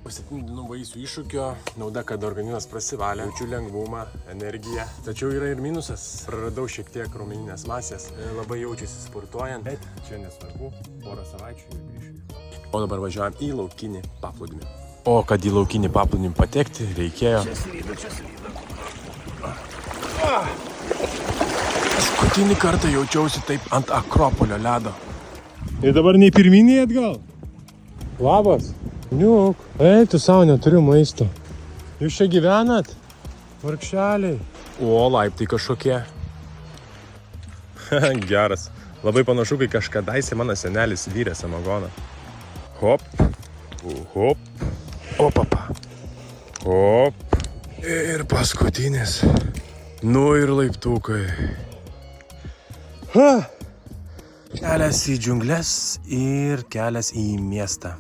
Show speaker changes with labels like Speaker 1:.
Speaker 1: Po 7 dienų vaisių iššūkio, nauda, kad organizmas prasivalė, jaučiu lengvumą, energiją. Tačiau yra ir minusas, praradau šiek tiek raumeninės masės, labai jaučiasi sportuojant, bet čia nesvarbu, porą savaičių ir grįšiu į formą. O dabar važiuojam į laukinį paplūdimį. O kad į laukinį paplūdimį patekti, reikėjo... Čia slydo. Paskutinį kartą jaučiausi taip ant Akropolio ledo. Ir dabar nei pirmyn, nei atgal. Labas. Niuk. Eik, tu savo neturiu maisto. Jūs čia gyvenat? Vargšeliai. O, laiptai kažkokie. Geras. Labai panašu, kai kažkadaise mano senelis vyrė samagoną. Hop. Hop. Opapa. Hop. Ir paskutinis. Nu ir laiptukai. Kelias į džiungles ir kelias į miestą.